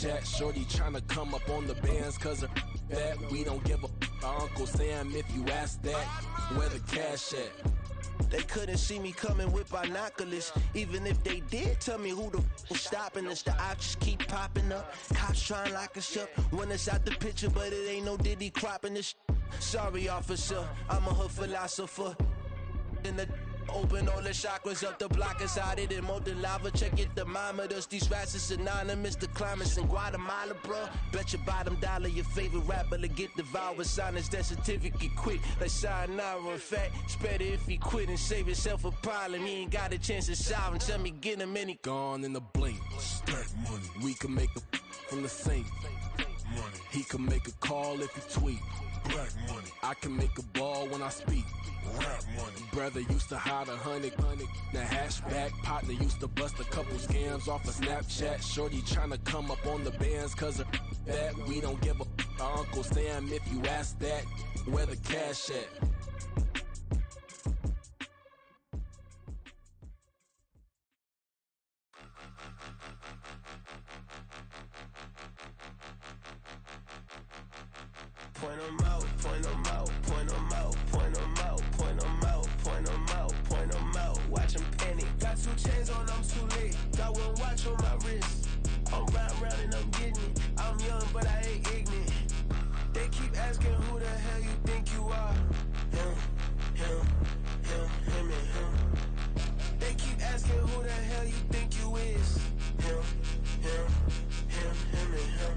Snapchat. Shorty tryna come up on the bands cause of that. We don't give a Uncle Sam if you ask that. Where the cash at? They couldn't see me coming with binoculars. Even if they did, tell me who the was stopping us. The options keep popping up. Cops trying lock us up. When it's out the picture, but it ain't no Diddy cropping this. Sorry, officer, I'm a hood philosopher. In the open all the chakras up, the block is out it and molten lava. Check your thermometers. These rats is synonymous. The climates in Guatemala, bro. Bet your bottom dollar your favorite rapper to get devoured. Sign his death certificate quick. Like sayonara. In fact, it's better if he quit and save himself a problem. He ain't got a chance to solve him. Tell me get him any gone in the blink. Stack money. We can make a from the sink. Money. He can make a call if he tweet. Black money. I can make a ball when I speak. Rap money. Brother used to hide 100. The hatchback partner used to bust a couple scams off of Snapchat. Shorty tryna come up on the bands cause of that. We don't give a Uncle Sam if you ask that. Where the cash at? Point 'em out, point 'em out, point 'em out, point 'em out, point 'em out, point 'em out, point 'em out. Watch 'em panic. Got 2 chains on, I'm too late. Got 1 watch on my wrist. I'm round and I'm getting it. I'm young, but I ain't ignorant. They keep asking who the hell you think you are. Him, and him. They keep asking who the hell you think you is. Him, and him.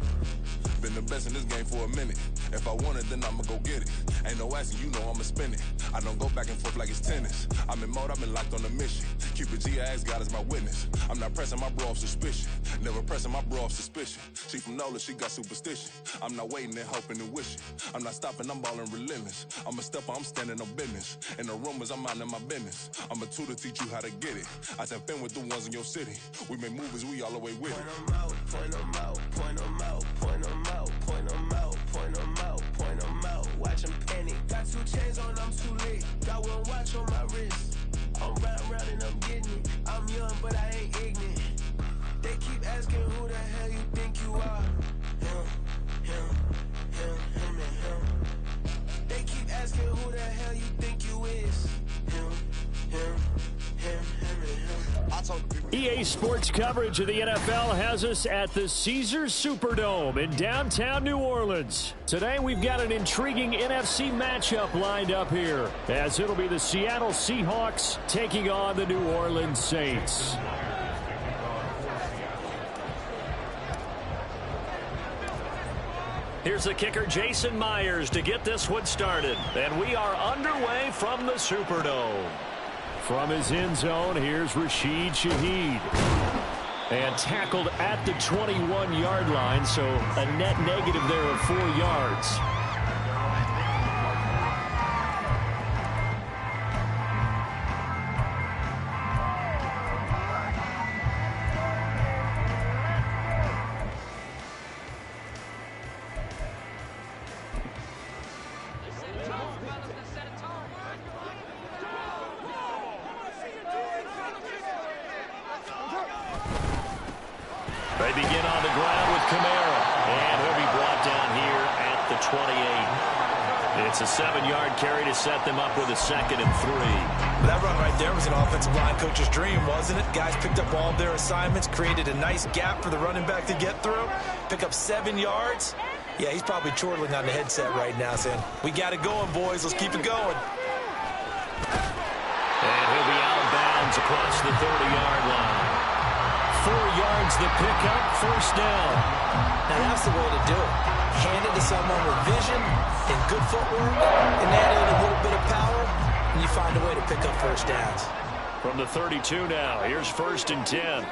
Been the best in this game for a minute. If I want it, then I'ma go get it. Ain't no asking, you know I'ma spin it. I don't go back and forth like it's tennis. I'm in mode, I've been locked on a mission. Cupid G, I ask God as my witness. I'm not pressing my bro off suspicion. Never pressing my bro off suspicion. She from NOLA, she got superstition. I'm not waiting and hoping and wishing. I'm not stopping, I'm balling relentless. I'm a stepper, I'm standing on business. In the rumors, I'm minding my business. I'm a tutor, teach you how to get it. I tap in with the ones in your city. We make movies, we all the way with it. Point 'em out, point 'em out, point 'em out, point 'em out, point 'em out, point 'em out, point 'em out. Watch 'em panic. Got 2 chains on, I'm too late. Got 1 watch on my wrist. I'm round and I'm getting it. I'm young, but I ain't ignorant. They keep asking who the hell you think you are. Him, and him. They keep asking who the hell you think you is. Him, and him. EA Sports coverage of the NFL has us at the Caesars Superdome in downtown New Orleans. Today we've got an intriguing NFC matchup lined up here, as it'll be the Seattle Seahawks taking on the New Orleans Saints. Here's the kicker, Jason Myers, to get this one started. And we are underway from the Superdome. From his end zone, here's Rashid Shaheed. And tackled at the 21-yard line, so a net negative there of 4 yards. They begin on the ground with Kamara, and he'll be brought down here at the 28. It's a 7-yard carry to set them up with a 2nd and 3. That run right there was an offensive line coach's dream, wasn't it? Guys picked up all of their assignments, created a nice gap for the running back to get through, pick up 7 yards. Yeah, he's probably chortling on the headset right now saying, we got it going, boys. Let's keep it going. And he'll be out of bounds across the 30-yard line. 4 yards the pickup, 1st down. Now that's the way to do it. Hand it to someone with vision and good footwork, and add in a little bit of power, and you find a way to pick up 1st downs. From the 32 now, here's 1st and 10.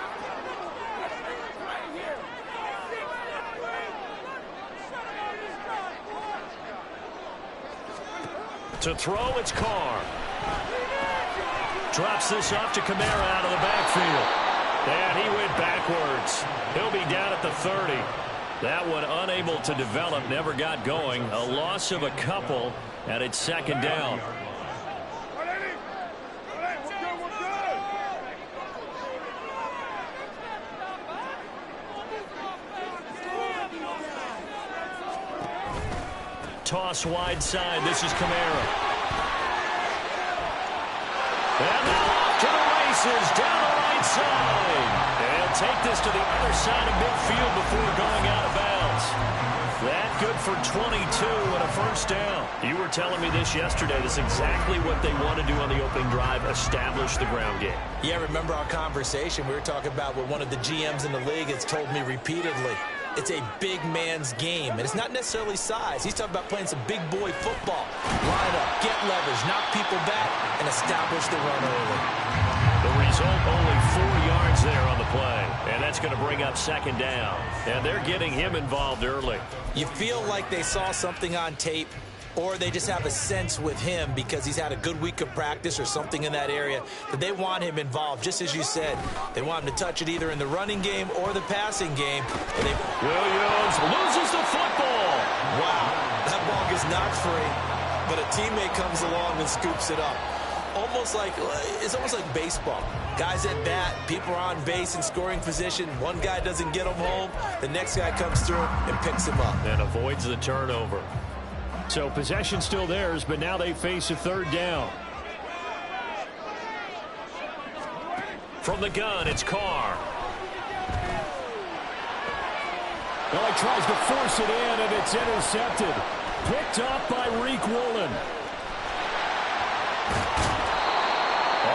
To throw, it's Carr. Drops this off to Kamara out of the backfield. And he went backwards. He'll be down at the 30. That one unable to develop, never got going. A loss of a couple, and it's 2nd down. toss wide side. This is Kamara. And now off to the races down the right side. And take this to the other side of midfield before going out of bounds. That good for 22 and a first down. You were telling me this yesterday. This is exactly what they want to do on the opening drive, establish the ground game. Yeah, remember our conversation. We were talking about what one of the GMs in the league has told me repeatedly. It's a big man's game, and it's not necessarily size. He's talking about playing some big boy football. Line up, get leverage, knock people back, and establish the run early. The result, only 4 yards there on the play, and that's going to bring up second down. And they're getting him involved early. You feel like they saw something on tape, or they just have a sense with him because he's had a good week of practice or something in that area that they want him involved. Just as you said, they want him to touch it either in the running game or the passing game. Williams loses the football. Wow, that ball gets knocked free, but a teammate comes along and scoops it up. It's almost like baseball. Guys at bat, people are on base in scoring position. One guy doesn't get him home. The next guy comes through and picks him up. And avoids the turnover. So possession still theirs, but now they face a third down. From the gun, it's Carr. Well, he tries to force it in, and it's intercepted. Picked up by Reek Woolen.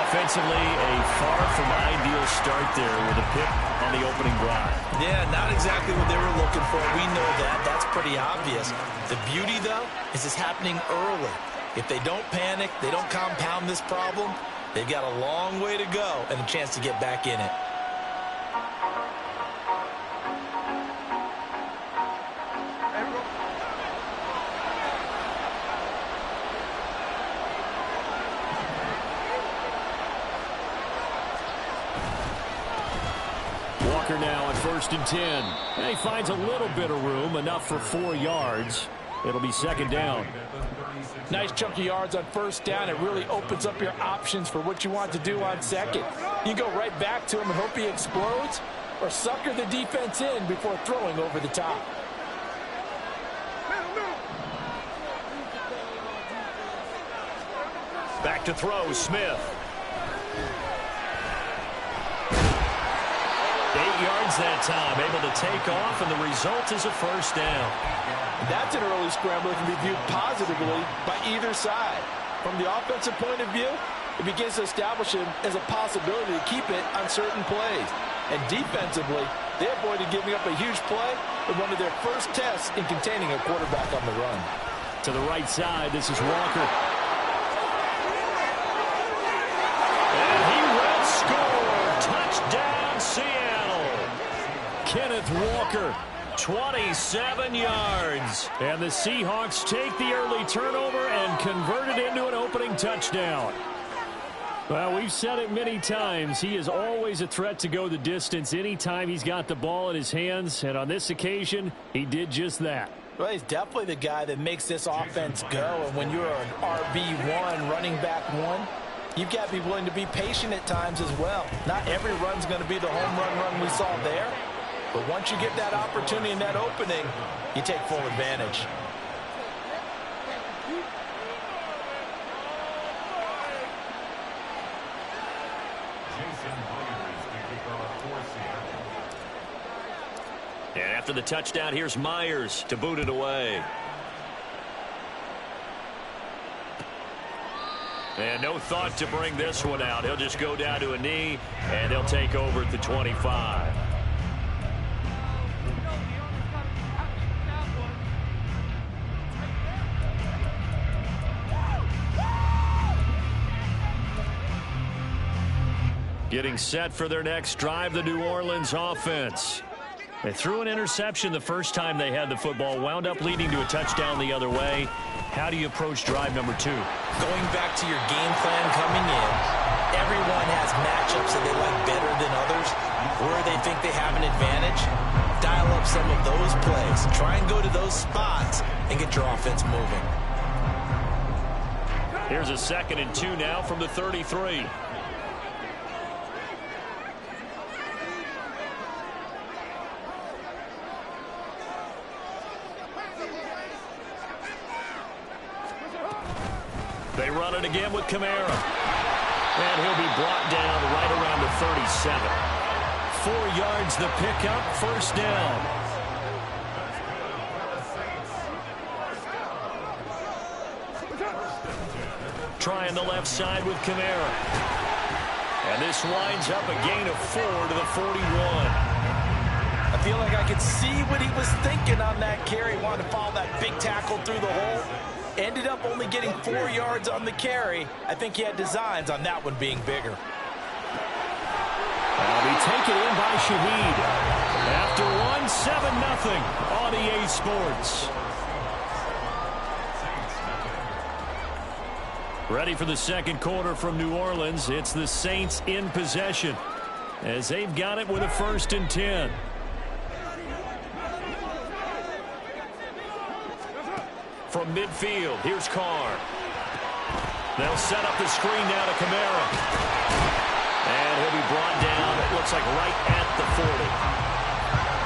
Offensively, a far from ideal start there with a pick on the opening drive. Yeah, not exactly what they were looking for. We know that. That's pretty obvious. The beauty, though, is it's happening early. If they don't panic, they don't compound this problem, they've got a long way to go and a chance to get back in it. Now on 1st and 10. And he finds a little bit of room, enough for 4 yards. It'll be second down. Nice chunk of yards on first down. It really opens up your options for what you want to do on second. You go right back to him and hope he explodes, or sucker the defense in before throwing over the top. Back to throw, Smith. 8 yards that time, able to take off, and the result is a first down. That's an early scramble that can be viewed positively by either side. From the offensive point of view, it begins to establish him as a possibility to keep it on certain plays. And defensively, they avoided giving up a huge play with one of their first tests in containing a quarterback on the run. To the right side, this is Walker. And he will score. Touchdown, Seattle. Kenneth Walker. 27 yards. And the Seahawks take the early turnover and convert it into an opening touchdown. Well, we've said it many times. He is always a threat to go the distance anytime he's got the ball in his hands. And on this occasion, he did just that. Well, he's definitely the guy that makes this offense go. And when you're an RB1, running back one, you've got to be willing to be patient at times as well. Not every run's going to be the home run we saw there. But once you get that opportunity and that opening, you take full advantage. And after the touchdown, here's Myers to boot it away. And no thought to bring this one out. He'll just go down to a knee, and they'll take over at the 25. Getting set for their next drive, the New Orleans offense. They threw an interception the first time they had the football, wound up leading to a touchdown the other way. How do you approach drive number 2? Going back to your game plan coming in, everyone has matchups that they like better than others. Where they think they have an advantage, dial up some of those plays. Try and go to those spots and get your offense moving. Here's a 2nd and 2 now from the 33. run it again with Kamara. And he'll be brought down right around the 37. 4 yards the pickup, first down. Trying the left side with Kamara. And this winds up a gain of 4 to the 41. I feel like I could see what he was thinking on that carry. Wanted to follow that big tackle through the hole. Ended up only getting 4 yards on the carry. I think he had designs on that one being bigger. That'll be taken in by Shaheed. After 1, 7-0 on EA Sports. Ready for the second quarter from New Orleans. It's the Saints in possession as they've got it with a 1st and 10. From midfield, here's Carr. They'll set up the screen now to Kamara. And he'll be brought down, it looks like right at the 40.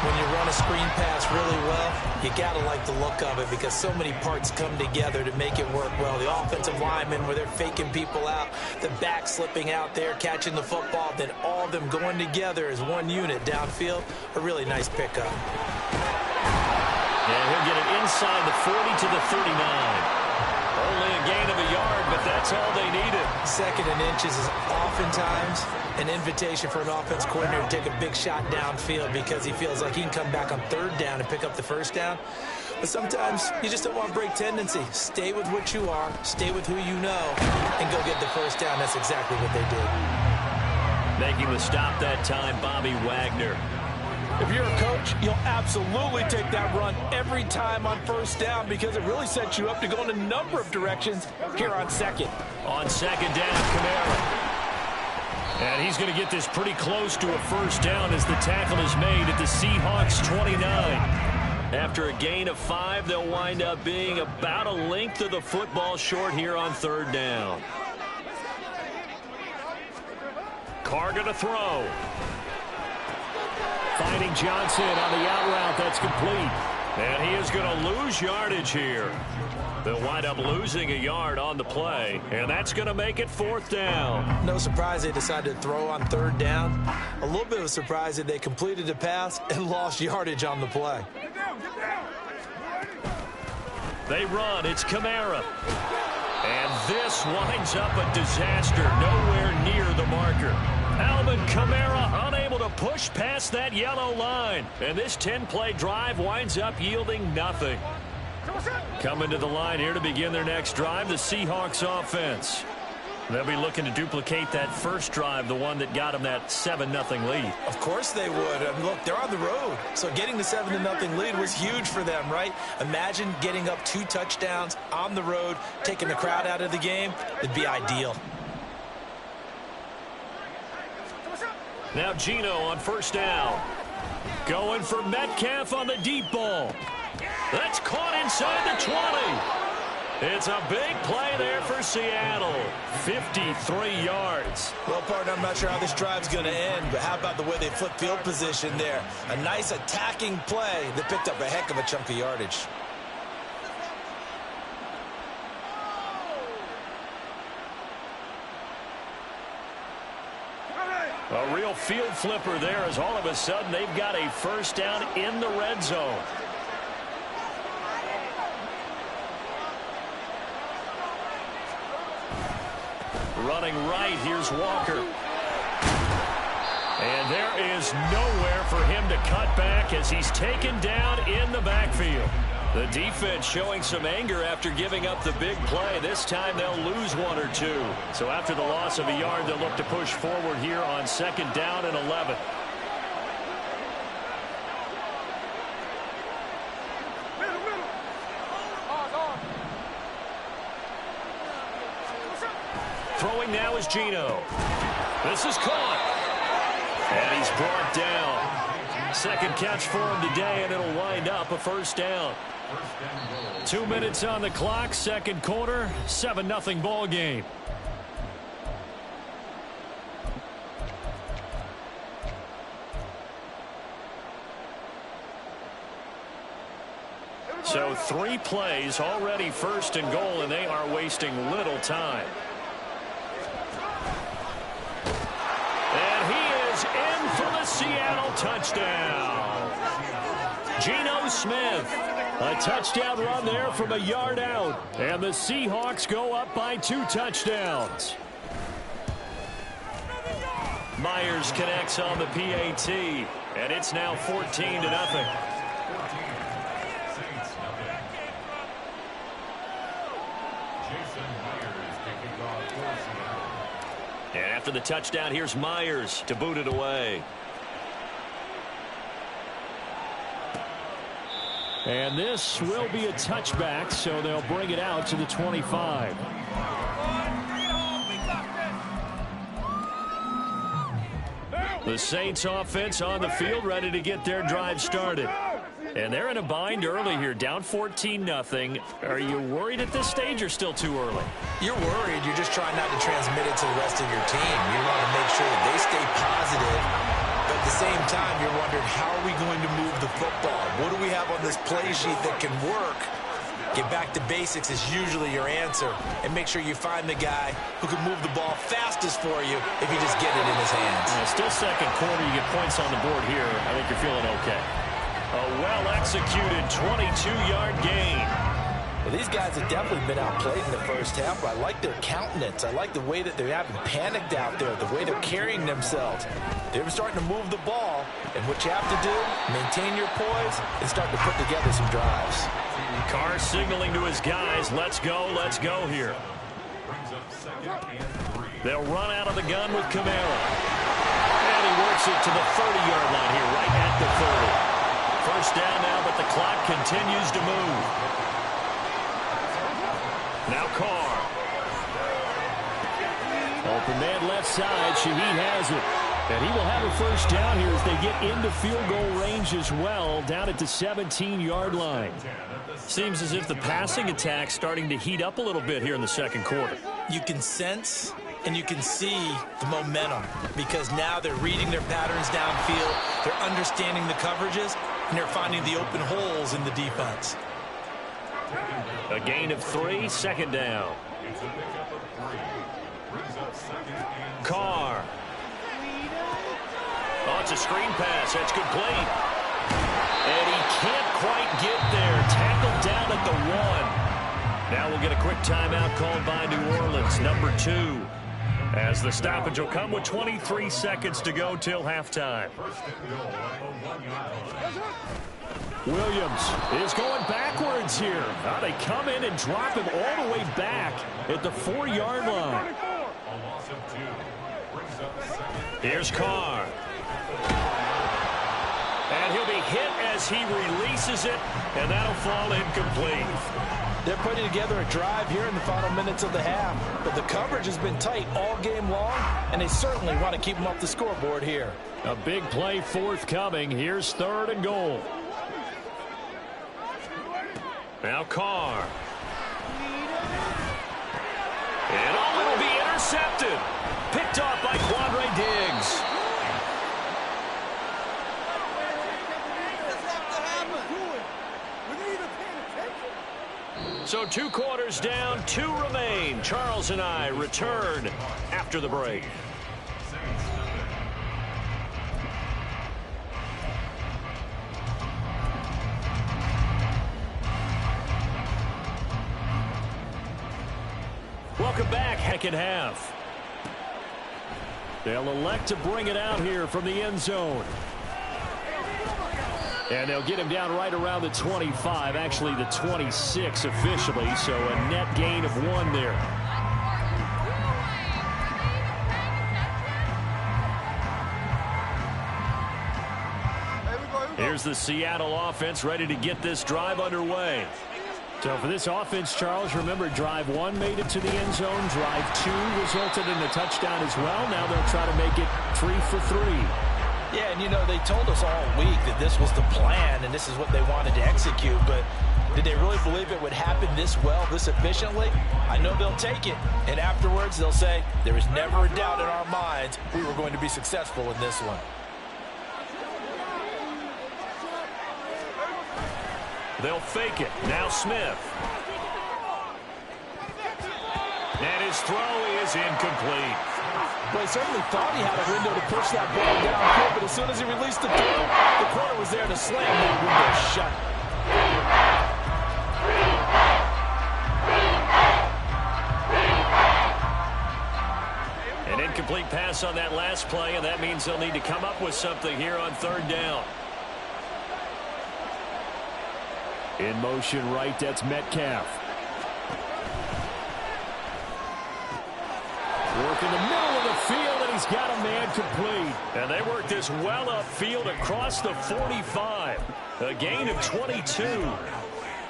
When you run a screen pass really well, you got to like the look of it because so many parts come together to make it work well. The offensive linemen, where they're faking people out, the back slipping out there, catching the football, then all of them going together as one unit downfield. A really nice pickup. And he'll get it inside the 40 to the 39. Only a gain of a yard, but that's all they needed. 2nd and inches is oftentimes an invitation for an offense coordinator to take a big shot downfield because he feels like he can come back on 3rd down and pick up the 1st down. But sometimes you just don't want to break tendency. Stay with what you are, stay with who you know, and go get the 1st down. That's exactly what they did. Making the stop that time, Bobby Wagner. If you're a coach, you'll absolutely take that run every time on 1st down because it really sets you up to go in a number of directions here on 2nd. On 2nd down, Kamara. And he's going to get this pretty close to a 1st down as the tackle is made at the Seahawks 29. After a gain of 5, they'll wind up being about a length of the football short here on 3rd down. Carr going to throw. Finding Johnson on the out route. That's complete. And he is going to lose yardage here. They'll wind up losing a yard on the play, and that's going to make it 4th down. No surprise they decided to throw on 3rd down. A little bit of a surprise that they completed the pass and lost yardage on the play. They run. It's Kamara. And this winds up a disaster. Nowhere near the marker. Alvin Kamara unable to push past that yellow line. And this 10-play drive winds up yielding nothing. Coming to the line here to begin their next drive, the Seahawks offense. They'll be looking to duplicate that first drive, the one that got them that 7-0 lead. Of course they would. I mean, look, they're on the road. So getting the 7-0 lead was huge for them, right? Imagine getting up 2 touchdowns on the road, taking the crowd out of the game. It'd be ideal. Now Geno on 1st down. Going for Metcalf on the deep ball. That's caught inside the 20. It's a big play there for Seattle. 53 yards. Well, partner, I'm not sure how this drive's going to end, but how about the way they flip field position there? A nice attacking play that picked up a heck of a chunk of yardage. A real field flipper there as all of a sudden they've got a 1st down in the red zone. Running right, here's Walker. And there is nowhere for him to cut back as he's taken down in the backfield. The defense showing some anger after giving up the big play. This time they'll lose 1 or 2. So after the loss of a yard, they'll look to push forward here on 2nd down and 11. Throwing now is Geno. This is caught. And he's brought down. 2nd catch for him today, and it'll wind up a 1st down. 2 minutes on the clock, 2nd quarter, 7-0 ball game. So 3 plays already, 1st and goal, and they are wasting little time. And he is in for the Seattle touchdown. Geno Smith, a touchdown run there from a yard out. And the Seahawks go up by 2 touchdowns. Myers connects on the PAT, and it's now 14-0. And after the touchdown, here's Myers to boot it away. And this will be a touchback, so they'll bring it out to the 25. The Saints offense on the field, ready to get their drive started. And they're in a bind early here, down 14-0. Are you worried at this stage or still too early? You're worried. You're just trying not to transmit it to the rest of your team. You want to make sure that they stay positive. But at the same time, you're wondering, how are we going to move the football? What do we have on this play sheet that can work? Get back to basics is usually your answer. And make sure you find the guy who can move the ball fastest for you if you just get it in his hands. Still second quarter, you get points on the board here. I think you're feeling okay. A well-executed 22-yard gain. Well, these guys have definitely been outplayed in the first half, but I like their countenance. I like the way that they haven't panicked out there, the way they're carrying themselves. They're starting to move the ball, and what you have to do, maintain your poise and start to put together some drives. Carr signaling to his guys, let's go here. They'll run out of the gun with Kamara. And he works it to the 30-yard line here, right at the 30. First down now, but the clock continues to move. Now Carr. Open man left side. Shaheed has it. And he will have a first down here as they get into field goal range as well, down at the 17-yard line. Seems as if the passing attack's starting to heat up a little bit here in the second quarter. You can sense and you can see the momentum because now they're reading their patterns downfield, they're understanding the coverages, and they're finding the open holes in the defense. A gain of 3, second down. Carr. Oh, it's a screen pass. That's complete. And he can't quite get there. Tackled down at the 1. Now we'll get a quick timeout called by New Orleans, number 2. As the stoppage will come with 23 seconds to go till halftime. Williams is going backwards here. Now they come in and drop him all the way back at the 4-yard line. Here's Carr. And he'll be hit as he releases it, and that'll fall incomplete. They're putting together a drive here in the final minutes of the half, but the coverage has been tight all game long, and they certainly want to keep them off the scoreboard here. A big play forthcoming. Here's 3rd and goal. Now Carr. And it'll be intercepted. Picked off by Quandre Diggs. So 2 quarters down, 2 remain. Charles and I return after the break. Welcome back, second half. They'll elect to bring it out here from the end zone. And they'll get him down right around the 25, actually the 26 officially, so a net gain of 1 there. Here's the Seattle offense ready to get this drive underway. So for this offense, Charles, remember drive 1 made it to the end zone. Drive 2 resulted in a touchdown as well. Now they'll try to make it 3 for 3. Yeah, and you know, they told us all week that this was the plan and this is what they wanted to execute, but did they really believe it would happen this well, this efficiently? I know they'll take it, and afterwards they'll say, there was never a doubt in our minds we were going to be successful in this one. They'll fake it. Now Smith. And his throw is incomplete. Well, he certainly thought he had a window to push that ball downfield, but as soon as he released the throw, the corner was there to slam that window shut. An incomplete pass on that last play, and that means they'll need to come up with something here on third down. In motion right, that's Metcalf. Work in the middle of the field, and he's got a man complete. And they work this well upfield across the 45. A gain of 22.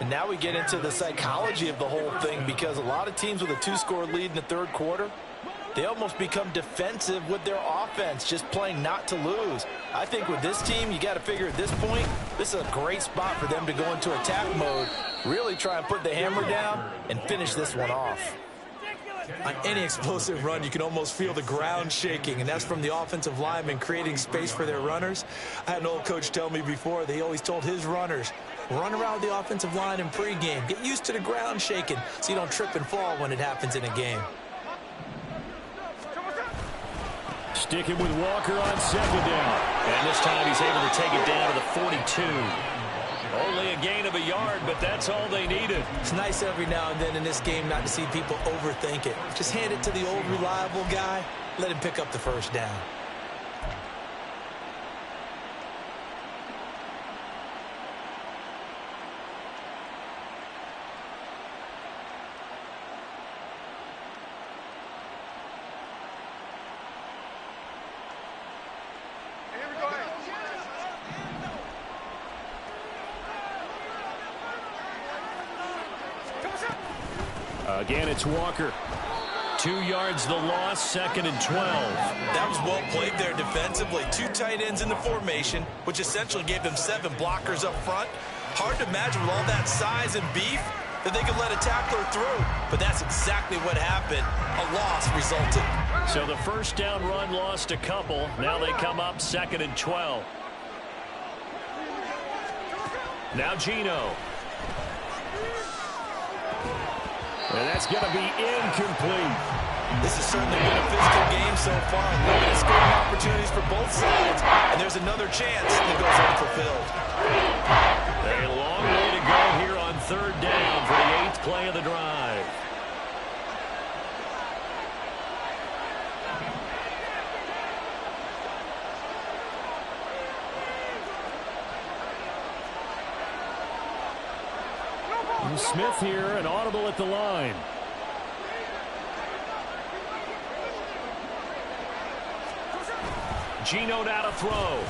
And now we get into the psychology of the whole thing, because a lot of teams with a 2-score lead in the third quarter, they almost become defensive with their offense, just playing not to lose. I think with this team, you got to figure at this point, this is a great spot for them to go into attack mode, really try and put the hammer down and finish this one off. On any explosive run, you can almost feel the ground shaking, and that's from the offensive linemen creating space for their runners. I had an old coach tell me before, they always told his runners, run around the offensive line in pregame. Get used to the ground shaking so you don't trip and fall when it happens in a game. Sticking with Walker on second down. And this time he's able to take it down to the 42. Only a gain of a yard, but that's all they needed. It's nice every now and then in this game not to see people overthink it. Just hand it to the old reliable guy. Let him pick up the first down. Again, it's Walker. 2 yards the loss, 2nd and 12. That was well played there defensively. 2 tight ends in the formation, which essentially gave them 7 blockers up front. Hard to imagine with all that size and beef that they could let a tackler through. But that's exactly what happened. A loss resulted. So the first down run lost a couple. Now they come up 2nd and 12. Now Geno. And that's going to be incomplete. This has certainly been a physical game so far. Limited scoring opportunities for both sides. And there's another chance that goes unfulfilled. A long way to go here on third down for the 8th play of the drive. And Smith here, an audible at the line. Geno now to throw.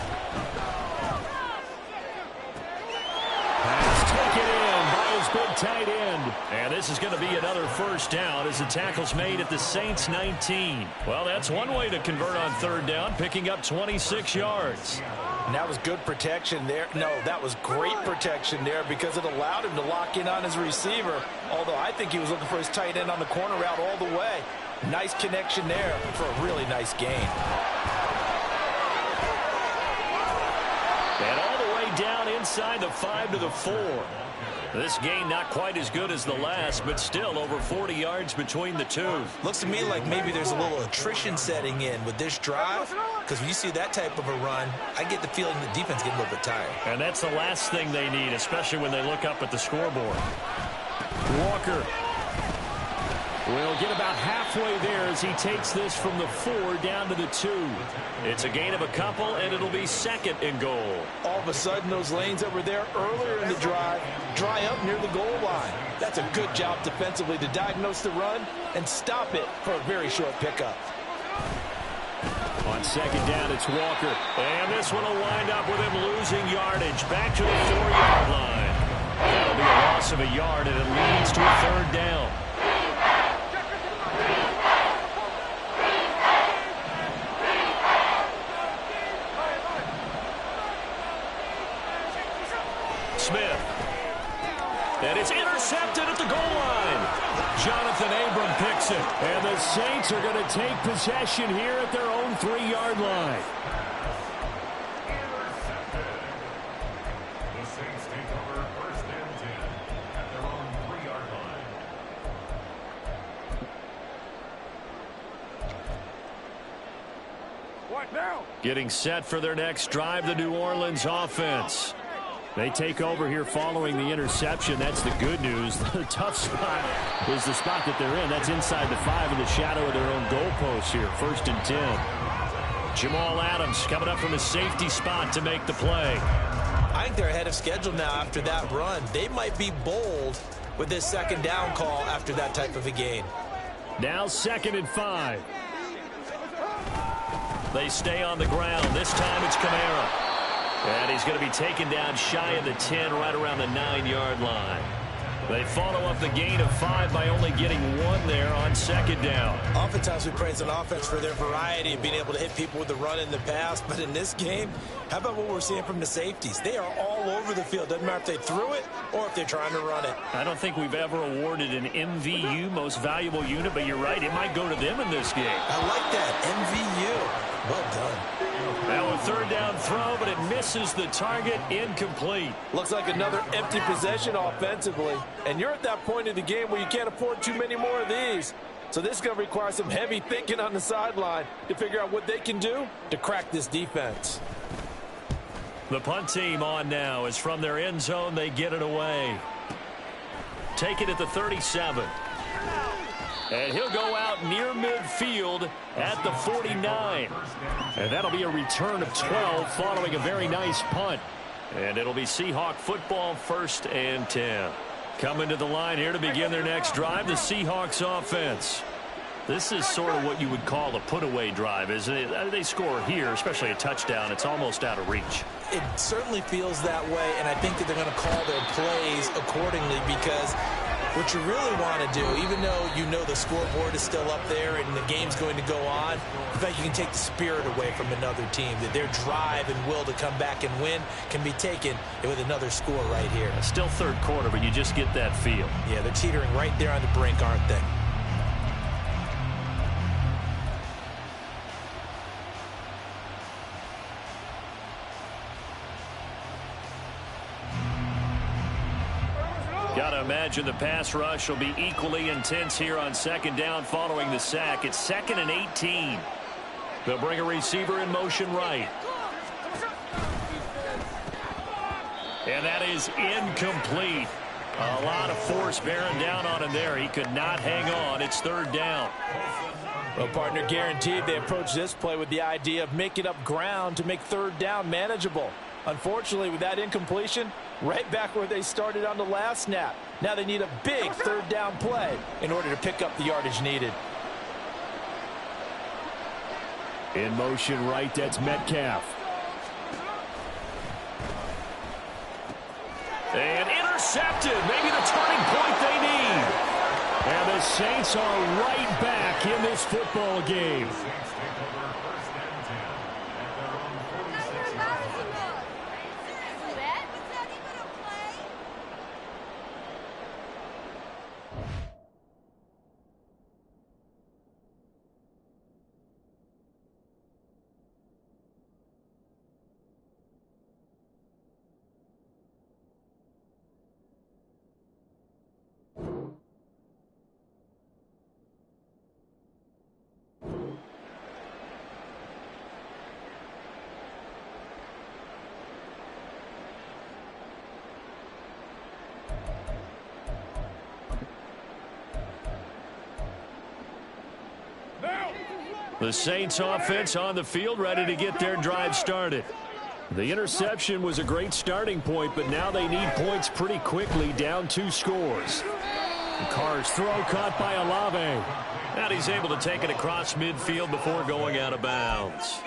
Pass taken in by his big tight end. And this is going to be another first down as the tackle's made at the Saints 19. Well, that's one way to convert on third down, picking up 26 yards. And that was good protection there. No, that was great protection there because it allowed him to lock in on his receiver. Although I think he was looking for his tight end on the corner route all the way. Nice connection there for a really nice gain. And all the way down inside the 5 to the 4. This gain not quite as good as the last, but still over 40 yards between the two. Looks to me like maybe there's a little attrition setting in with this drive, because when you see that type of a run, I get the feeling the defense getting a little bit tired. And that's the last thing they need, especially when they look up at the scoreboard. Walker will get about halfway there as he takes this from the 4 down to the 2. It's a gain of a couple, and it'll be 2nd and goal. All of a sudden, those lanes that were there earlier in the drive dry up near the goal line. That's a good job defensively to diagnose the run and stop it for a very short pickup. On 2nd down, it's Walker. And this one will wind up with him losing yardage back to the 4-yard line. That'll be a loss of a yard, and it leads to a third down. Smith. And it's intercepted at the goal line. Jonathan Abram picks it. And the Saints are going to take possession here at their own 3-yard line. The Saints take over 1st and Getting set for their next drive, the New Orleans offense. They take over here following the interception. That's the good news. The tough spot is the spot that they're in. That's inside the 5 in the shadow of their own goalpost here. 1st and 10. Jamal Adams coming up from the safety spot to make the play. I think they're ahead of schedule now after that run. They might be bold with this 2nd down call after that type of a gain. Now 2nd and 5. They stay on the ground. This time it's Kamara. And he's going to be taken down shy of the 10, right around the 9-yard line. They follow up the gain of 5 by only getting 1 there on 2nd down. Oftentimes we praise an offense for their variety of being able to hit people with the run in the pass. But in this game, how about what we're seeing from the safeties? They are all over the field. Doesn't matter if they threw it or if they're trying to run it. I don't think we've ever awarded an MVU, most valuable unit, but you're right. It might go to them in this game. I like that. MVU. Well done. Now a 3rd down throw, but it misses the target. Incomplete. Looks like another empty possession offensively. And you're at that point in the game where you can't afford too many more of these. So this is going to require some heavy thinking on the sideline to figure out what they can do to crack this defense. The punt team on now is from their end zone. They get it away. Take it at the 37. And he'll go out near midfield at the 49. And that'll be a return of 12 following a very nice punt. And it'll be Seahawk football, 1st and 10. Coming to the line here to begin their next drive, the Seahawks offense. This is sort of what you would call a put-away drive, isn't it? They score here, especially a touchdown. It's almost out of reach. It certainly feels that way, and I think that they're going to call their plays accordingly because what you really want to do, even though you know the scoreboard is still up there and the game's going to go on, in fact, you can take the spirit away from another team, that their drive and will to come back and win can be taken with another score right here. Still 3rd quarter, but you just get that feel. Yeah, they're teetering right there on the brink, aren't they? Got to imagine the pass rush will be equally intense here on 2nd down following the sack. It's 2nd and 18. They'll bring a receiver in motion right. And that is incomplete. A lot of force bearing down on him there. He could not hang on. It's 3rd down. Well, partner, guaranteed they approach this play with the idea of making up ground to make 3rd down manageable. Unfortunately, with that incompletion, right back where they started on the last snap. Now they need a big 3rd down play in order to pick up the yardage needed. In motion right, that's Metcalf. And intercepted. Maybe the turning point they need. And the Saints are right back in this football game. The Saints offense on the field, ready to get their drive started. The interception was a great starting point, but now they need points pretty quickly, down 2 scores. The Carr's throw caught by Olave. And he's able to take it across midfield before going out of bounds.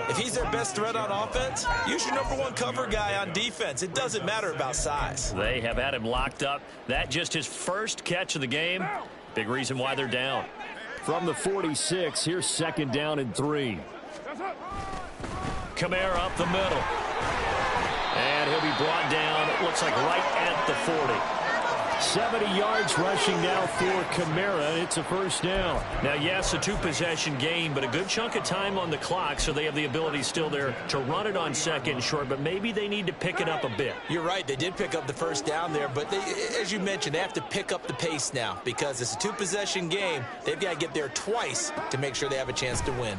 If he's their best threat on offense, use your #1 cover guy on defense. It doesn't matter about size. They have had him locked up. That just his first catch of the game. Big reason why they're down. From the 46, here's 2nd down and 3. Kamara up the middle. And he'll be brought down, it looks like right at the 40. 70 yards rushing now for Kamara. It's a 1st down. Now, yes, a 2-possession game, but a good chunk of time on the clock, so they have the ability still there to run it on 2nd and short, but maybe they need to pick it up a bit. You're right. They did pick up the 1st down there, but they, as you mentioned, they have to pick up the pace now because it's a 2-possession game. They've got to get there twice to make sure they have a chance to win.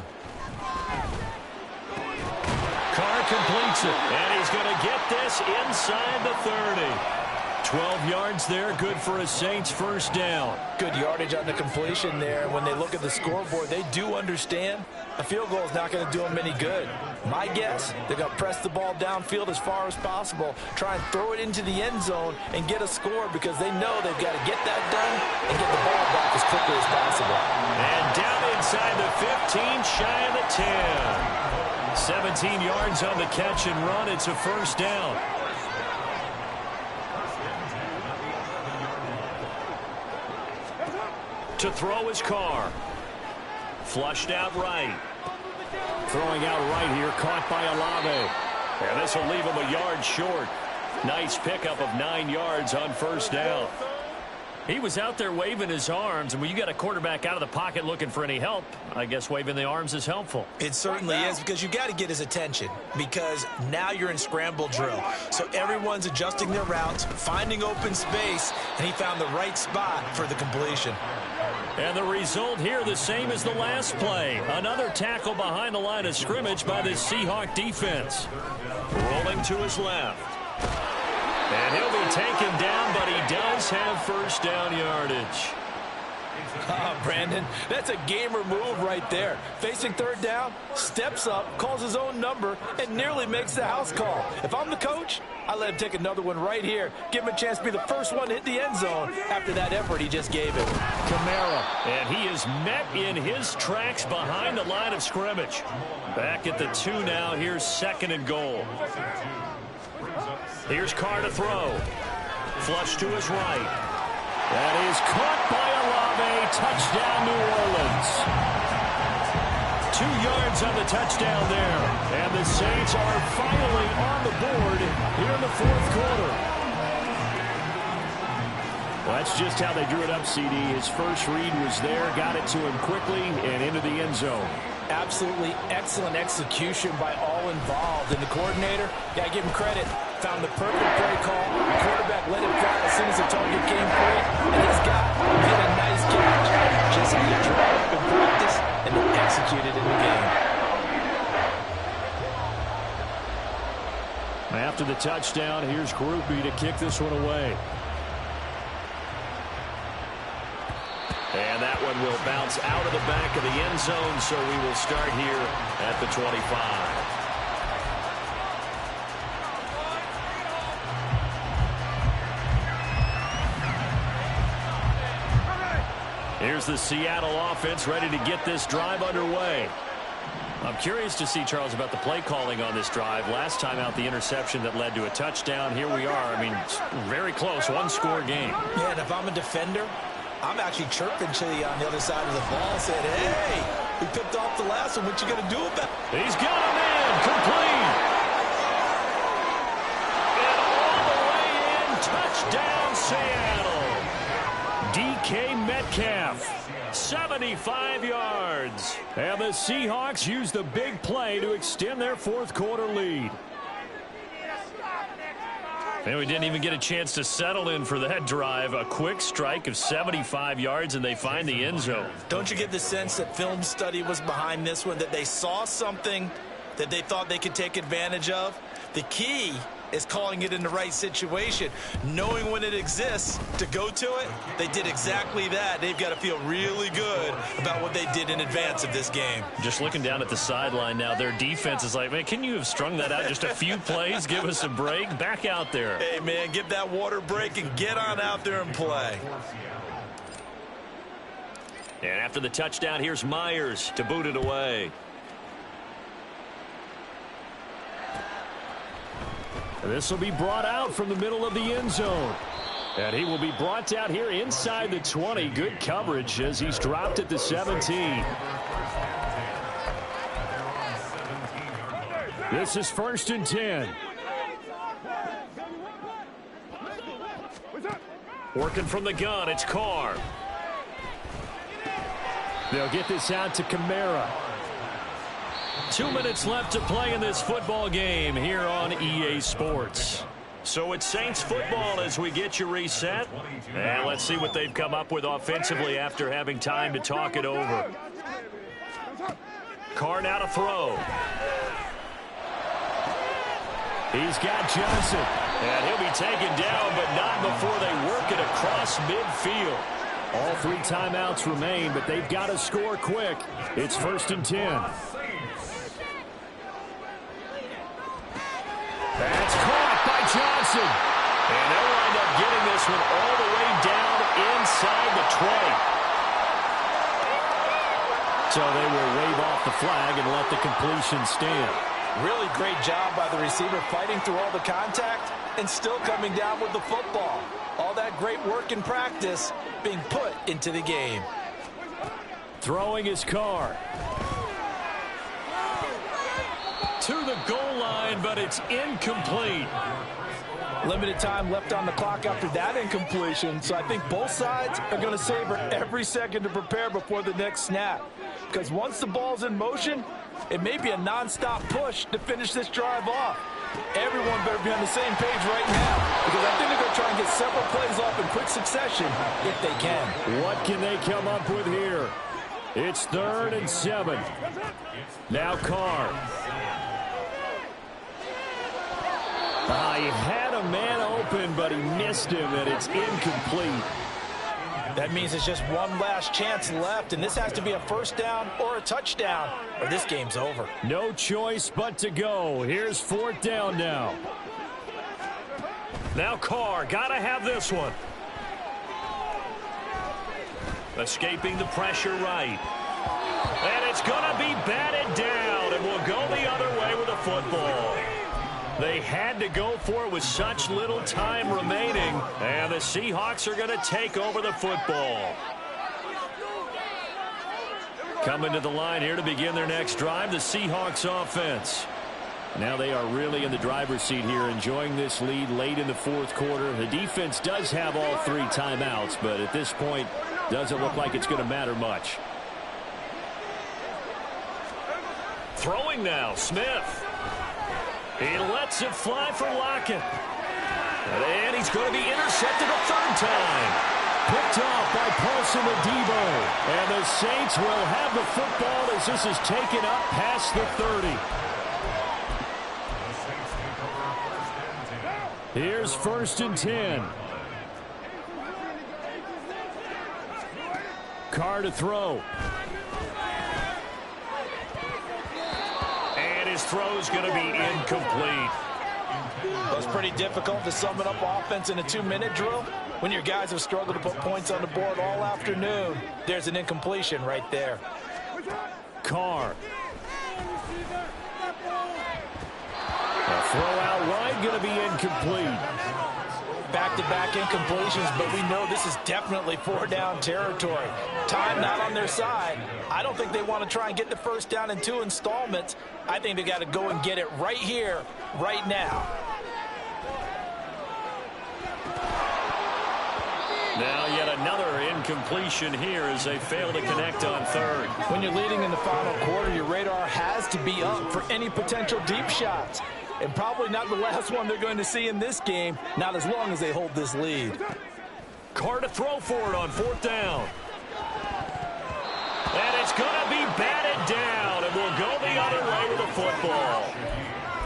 completes it. And he's going to get this inside the 30. 12 yards there, good for a Saints first down. Good yardage on the completion there. When they look at the scoreboard, they do understand a field goal is not going to do them any good. My guess, they're going to press the ball downfield as far as possible, try and throw it into the end zone and get a score because they know they've got to get that done and get the ball back as quickly as possible. And down inside the 15, shy of the 10. 17 yards on the catch and run. It's a first down. To throw his Carr. Flushed out right. Throwing out right here, caught by Olave. And this will leave him a yard short. Nice pickup of 9 yards on first down. He was out there waving his arms, and when you got a quarterback out of the pocket looking for any help, I guess waving the arms is helpful. It certainly is, because you got to get his attention, because now you're in scramble drill. So everyone's adjusting their routes, finding open space, and he found the right spot for the completion. And the result here the same as the last play. Another tackle behind the line of scrimmage by the Seahawk defense. Rolling to his left. And he'll be taken down, but he does have first down yardage. Brandon, that's a gamer move right there. Facing third down, steps up, calls his own number, and nearly makes the house call. If I'm the coach, I let him take another one right here. Give him a chance to be the first one to hit the end zone after that effort he just gave him. Kamara, and he is met in his tracks behind the line of scrimmage. Back at the 2 now. Here's 2nd and goal. Here's Carr to throw. Flush to his right. That is caught by Olave. Touchdown, New Orleans. 2 yards on the touchdown there. And the Saints are finally on the board here in the 4th quarter. Well, that's just how they drew it up, CD. His first read was there, got it to him quickly, and into the end zone. Absolutely excellent execution by all involved. And the coordinator, got to give him credit, found the perfect play call. The quarterback let it fly as soon as the target came free. And this guy did a nice catch. Just how you draw up in practice and then execute it in the game. After the touchdown, here's Groupie to kick this one away. And that one will bounce out of the back of the end zone, so we will start here at the 25. Here's the Seattle offense ready to get this drive underway. I'm curious to see, Charles, about the play calling on this drive. Last time out, the interception that led to a touchdown. Here we are. I mean, very close, one-score game. Yeah, and if I'm a defender, I'm actually chirping Chili on the other side of the ball, saying, hey, we picked off the last one. What you going to do about it? He's got him in. Complete. And all the way in. Touchdown, Seattle. DK Metcalf, 75 yards. And the Seahawks use the big play to extend their 4th quarter lead. And we didn't even get a chance to settle in for that drive. A quick strike of 75 yards, and they find the end zone. Don't you get the sense that film study was behind this one, that they saw something that they thought they could take advantage of? The key is calling it in the right situation, knowing when it exists to go to it. They did exactly that. They've got to feel really good about what they did in advance of this game. Just looking down at the sideline now, their defense is like, man, can you have strung that out just a few plays? Give us a break. Back out there. Hey, man, give that water break and get on out there and play. And after the touchdown, here's Myers to boot it away. This will be brought out from the middle of the end zone. And he will be brought out here inside the 20. Good coverage as he's dropped at the 17. This is 1st and 10. Working from the gun, it's Carr. They'll get this out to Kamara. 2 minutes left to play in this football game here on EA Sports. So it's Saints football as we get you reset. And let's see what they've come up with offensively after having time to talk it over. Carr now to throw. He's got Johnson. And he'll be taken down, but not before they work it across midfield. All 3 timeouts remain, but they've got to score quick. It's 1st and 10. That's caught by Johnson. And they'll wind up getting this one all the way down inside the 20. So they will wave off the flag and let the completion stand. Really great job by the receiver fighting through all the contact and still coming down with the football. All that great work in practice being put into the game. Throwing his car. To the goal line, but it's incomplete. Limited time left on the clock after that incompletion, so I think both sides are going to savor every second to prepare before the next snap. Because once the ball's in motion, it may be a non-stop push to finish this drive off. Everyone better be on the same page right now, because I think they're going to try and get several plays off in quick succession if they can. What can they come up with here? It's 3rd and 7. Now Carr. He had a man open, but he missed him, and it's incomplete. That means it's just one last chance left, and this has to be a first down or a touchdown, or this game's over. No choice but to go. Here's 4th down now. Now Carr, got to have this one. Escaping the pressure right. And it's going to be batted down, and will go the other way with a football. They had to go for it with such little time remaining, and the Seahawks are going to take over the football. Coming to the line here to begin their next drive, the Seahawks offense. Now they are really in the driver's seat here, enjoying this lead late in the 4th quarter. The defense does have all 3 timeouts, but at this point, doesn't look like it's going to matter much. Throwing now, Smith. He lets it fly for Lockett. And he's going to be intercepted a 3rd time. Picked off by Paulson Adebo. And the Saints will have the football as this is taken up past the 30. Here's 1st and 10. Carr to throw. His throw's going to be incomplete. That's pretty difficult to sum it up offense in a 2-minute drill. When your guys have struggled to put points on the board all afternoon, there's an incompletion right there. Carr. A throw out wide, going to be incomplete. Back-to-back incompletions, but we know this is definitely 4-down territory. Time not on their side. I don't think they want to try and get the first down in 2 installments. I think they got to go and get it right here, right now. Now yet another incompletion here as they fail to connect on 3rd. When you're leading in the final quarter, your radar has to be up for any potential deep shots. And probably not the last one they're going to see in this game, not as long as they hold this lead. Carr to throw for it on 4th down. And it's going to be batted down, and will go the other way with the football.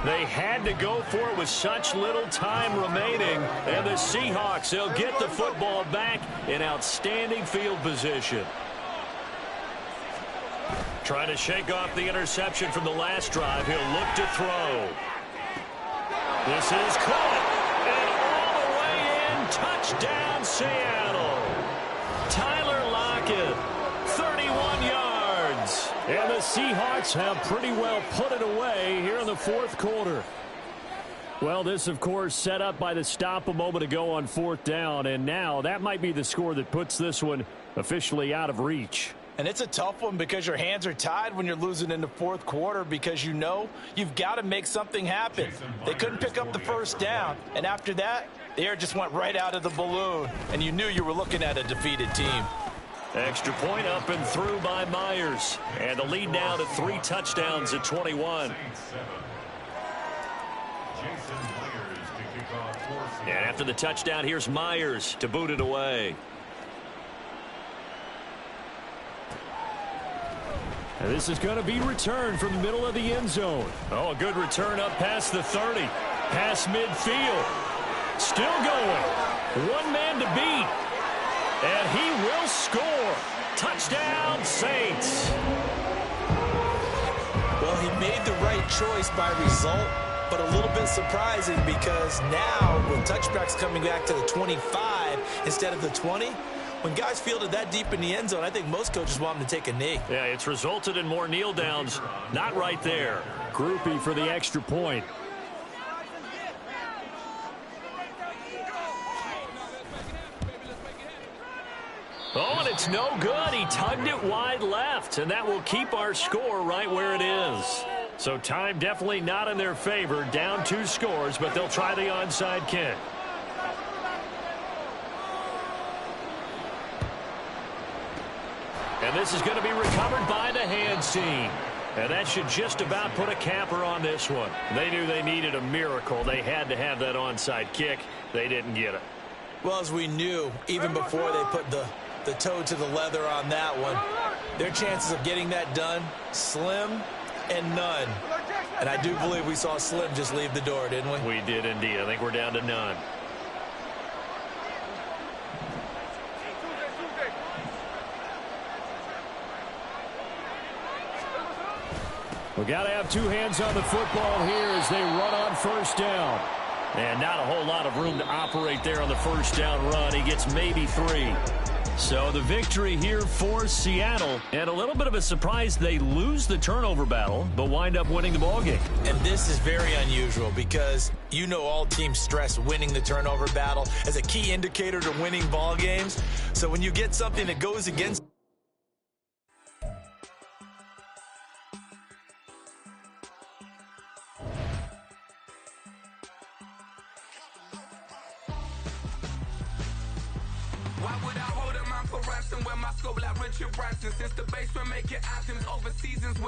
They had to go for it with such little time remaining, and the Seahawks, they'll get the football back in outstanding field position. Trying to shake off the interception from the last drive. He'll look to throw. This is caught, and all the way in, touchdown Seattle. Tyler Lockett, 31 yards. And the Seahawks have pretty well put it away here in the 4th quarter. Well, this, of course, set up by the stop a moment ago on 4th down, and now that might be the score that puts this one officially out of reach. And it's a tough one because your hands are tied when you're losing in the 4th quarter because you know you've got to make something happen. They couldn't pick up the first down, and after that, the air just went right out of the balloon, and you knew you were looking at a defeated team. Extra point up and through by Myers. And the lead now to 3 touchdowns at 21. And after the touchdown, here's Myers to boot it away. And this is going to be returned from the middle of the end zone. Oh, a good return up past the 30. past midfield. Still going. One man to beat. And he will score. Touchdown, Saints. Well, he made the right choice by result, but a little bit surprising because now with touchbacks coming back to the 25 instead of the 20, when guys fielded that deep in the end zone, I think most coaches want them to take a knee. Yeah, it's resulted in more kneel downs. Not right there. Groupie for the extra point. Oh, and it's no good. He tugged it wide left, and that will keep our score right where it is. So time definitely not in their favor. Down 2 scores, but they'll try the onside kick. And this is going to be recovered by the hands team. And that should just about put a capper on this one. They knew they needed a miracle. They had to have that onside kick. They didn't get it. Well, as we knew, even before they put the toe to the leather on that one, their chances of getting that done, slim and none. And I do believe we saw Slim just leave the door, didn't we? We did indeed. I think we're down to none. We got to have 2 hands on the football here as they run on first down. And not a whole lot of room to operate there on the first down run. He gets maybe 3. So the victory here for Seattle. And a little bit of a surprise, they lose the turnover battle, but wind up winning the ballgame. And this is very unusual because you know all teams stress winning the turnover battle as a key indicator to winning ball games. So when you get something that goes against why would I hold a mind for ransom when my scope like Richard Branson? Since the basement making anthems over seasons with